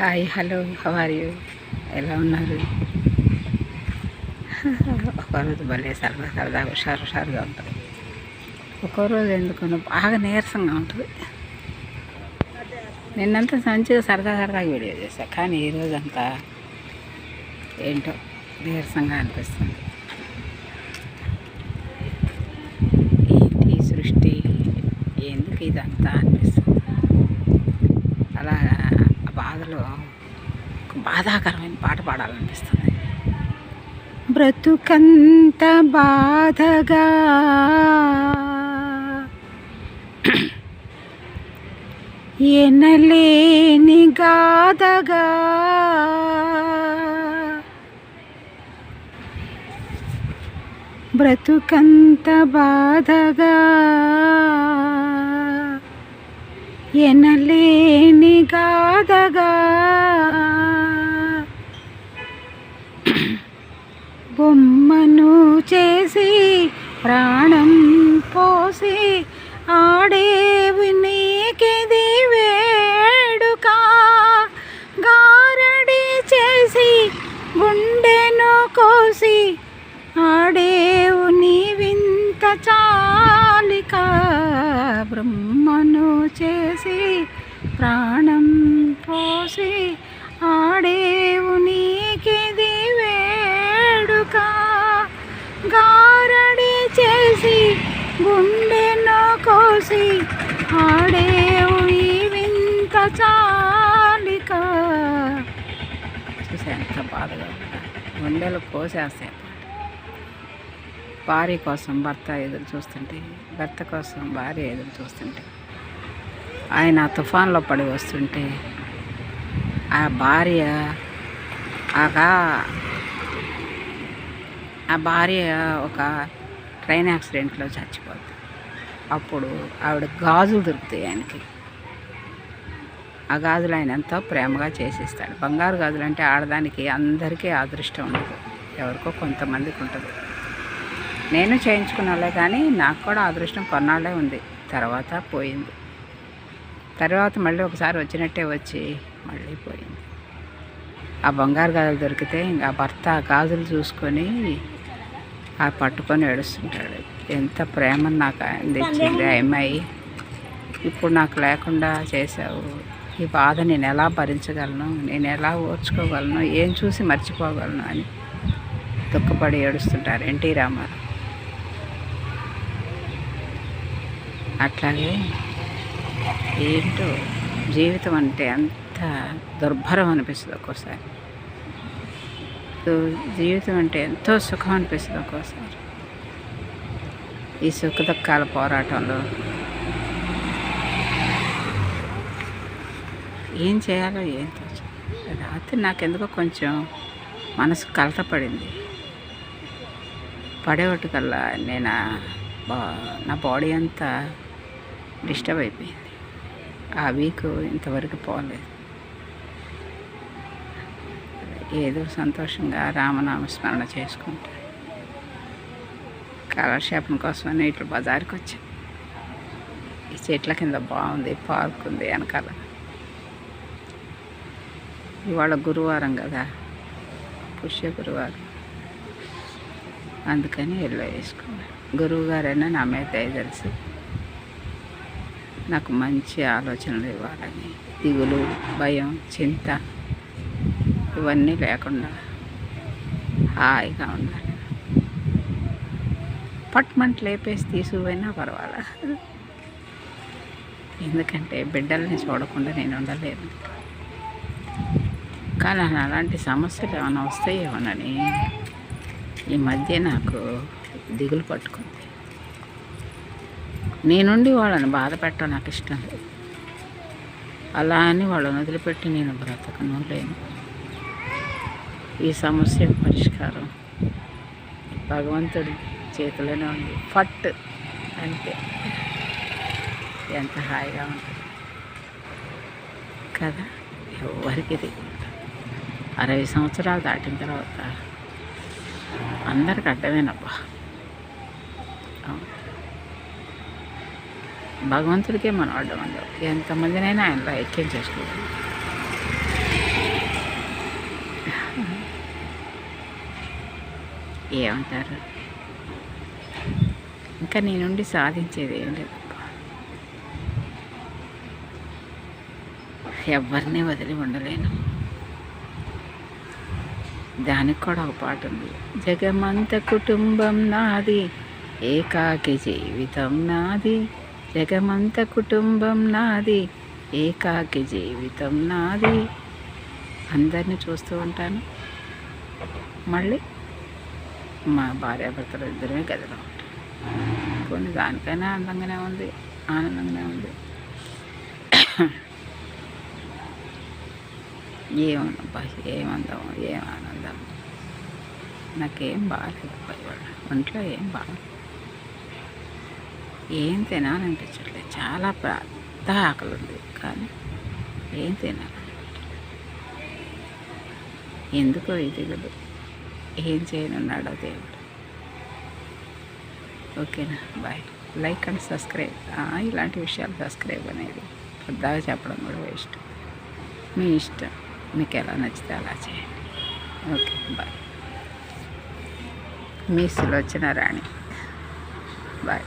Hi, hello, how are you? ఎలా ఉన్నారు? ఒకరోజు భలే సరదాగా హుషారుగా ఉంటుంది. ఒక్కోరోజు ఎందుకు బాగా నీరసంగా ఉంటుంది. నిన్నంతా మంచిగా సరదాగా వీడియో చేశా, కానీ ఈరోజు అంతా ఏంటో నీరసంగా అనిపిస్తుంది. ఏంటి ఈ సృష్టి, ఎందుకు ఇదంతా అనిపిస్తుంది. అలా ఆ బాధలో ఒక బాధాకరమైన పాట పాడాలనిపిస్తుంది. బ్రతుకంత బాధగా ఎనలేని గాథగా బ్రతుకంత బాధగా ఎనలేని గాథగా బొమ్మను చేసి ప్రాణం పోసి ఆడేవి నీకిది వేడుక, గారడి చేసి గుండెను కోసి ఆడేవు నీవింత చాలిక, బ్రహ్మను చేసి ప్రాణం పోసి ఆడేవు నీకిది వేడుక, గారడి చేసి గుండెను కోసి ఆడేవు నీవింత చాలిక. చూసా ఎంత బాధగా ఉందా, గుండెలు కోసేస్తాయి. భార్య కోసం భర్త ఎదురు చూస్తుంటే, భర్త కోసం భార్య ఎదురు చూస్తుంటే, ఆయన తుఫాన్లో పడి వస్తుంటే ఆ భార్య ఒక ట్రైన్ యాక్సిడెంట్లో చచ్చిపోద్ది. అప్పుడు ఆవిడ గాజులు దొరుకుతాయి ఆయనకి. ఆ గాజులు ఆయన ఎంతో ప్రేమగా చేసిస్తాడు. బంగారు గాజులు అంటే ఆడదానికి అందరికీ అదృష్టం ఉండదు, ఎవరికో కొంతమందికి ఉంటుంది. నేను చేయించుకున్నాలే, కానీ నాకు కూడా అదృష్టం కొన్నాళ్ళే ఉంది, తర్వాత పోయింది. తర్వాత మళ్ళీ ఒకసారి వచ్చినట్టే వచ్చి మళ్ళీ పోయింది. ఆ బంగారు గాజులు దొరికితే ఇంకా భర్త గాజులు చూసుకొని ఆ పట్టుకొని ఏడుస్తుంటాడు. ఎంత ప్రేమను నాకు అందించింది ఆ అమ్మాయి, ఇప్పుడు నాకు లేకుండా చేశావు, ఈ బాధ నేను ఎలా భరించగలను, నేను ఎలా ఓర్చుకోగలను, ఏం చూసి మర్చిపోగలను అని దుఃఖపడి ఏడుస్తుంటారు ఎన్టీ రామారావు. అట్లాగే ఏంటో జీవితం అంటే అంత దుర్భరం అనిపిస్తుంది ఒక్కోసారి, జీవితం అంటే ఎంతో సుఖం అనిపిస్తుంది ఒక్కోసారి. ఈ సుఖ దుఃఖాల పోరాటంలో ఏం చేయాలో ఏం తోచదు. రాత్రి నాకెందుకో కొంచెం మనసు కలతపడింది. పడేవట్టుకల్లా నా బాడీ అంతా డిస్టర్బ్ అయిపోయింది. ఆ వీక్ ఇంతవరకు పోలేదు. ఏదో సంతోషంగా రామనామ స్మరణ చేసుకుంటా కాలక్షేపం కోసమని ఇట్లా బజార్కి వచ్చాను. ఈ చెట్ల కింద బాగుంది, పార్క్ ఉంది వెనకాల. ఇవాళ గురువారం కదా, పుష్య గురువారం, అందుకని ఎల్లో వేసుకున్నాను. గురువు గారైనా నా మీద దయ తెలిసి నాకు మంచి ఆలోచనలు ఇవ్వాలని, దిగులు, భయం, చింత ఇవన్నీ లేకుండా హాయిగా ఉండాలి. పట్మంట్ లేపేసి తీసుకుపోయినా పర్వాలా, ఎందుకంటే బిడ్డల్ని చూడకుండా నేను ఉండలేను. కానీ అలాంటి సమస్యలు ఏమైనా వస్తాయేమోనని ఈ మధ్య నాకు దిగులు పట్టుకుంది. నేనుండి వాళ్ళని బాధ పెట్టడం నాకు ఇష్టం లేదు. అలా అని వాళ్ళని వదిలిపెట్టి నేను బ్రతకను లేను. ఈ సమస్య పరిష్కారం భగవంతుడి చేతిలోనే ఉంది. ఫట్ అంతే. ఎంత హాయిగా ఉంటుంది కదా. ఎవరికి ఇది 60 సంవత్సరాలు దాటిన తర్వాత అందరికి అడ్డమేనబ్బా. భగవంతుడికే మనం అడ్డం ఉండవు. ఎంతమందినైనా ఆయనలో ఐక్యం చేసుకోవాలి. ఏమంటారు? ఇంకా నీ నుండి సాధించేది ఏం లేదు. ఎవరిని వదిలి ఉండలేను. దానికి కూడా ఒక పాట ఉంది. జగమంత కుటుంబం నాది, ఏకాకి జీవితం నాది. జగమంత కుటుంబం నాది, ఏకాకి జీవితం నాది. అందరినీ చూస్తూ ఉంటాను. మళ్ళీ మా భార్యాభర్తలు ఇద్దరమే గదిలో ఉంటాం. కొన్ని దానికైనా అందంగానే ఉంది, ఆనందంగానే ఉంది. ఏమన్నబ్బా, ఏమందం, ఏం ఆనందం. నాకేం బాగాలేదు ఇవాళ, ఒంట్లో ఏం బాగాలేదు. ఏం తినాలనిపించట్లేదు. చాలా పెద్ద ఆకలి ఉంది, కానీ ఏం తినాలి ఎందుకో ఇది కదా, ఏం చేయనున్నాడో దేవుడు. ఓకేనా, బాయ్. Like and subscribe. ఇలాంటి విషయాలు సబ్స్క్రైబ్ అనేది పెద్దగా చెప్పడం కూడా వేస్ట్. మీ ఇష్టం, మీకు ఎలా నచ్చితే అలా చేయండి. Okay, bye. మీ సులోచన రాణి. బాయ్.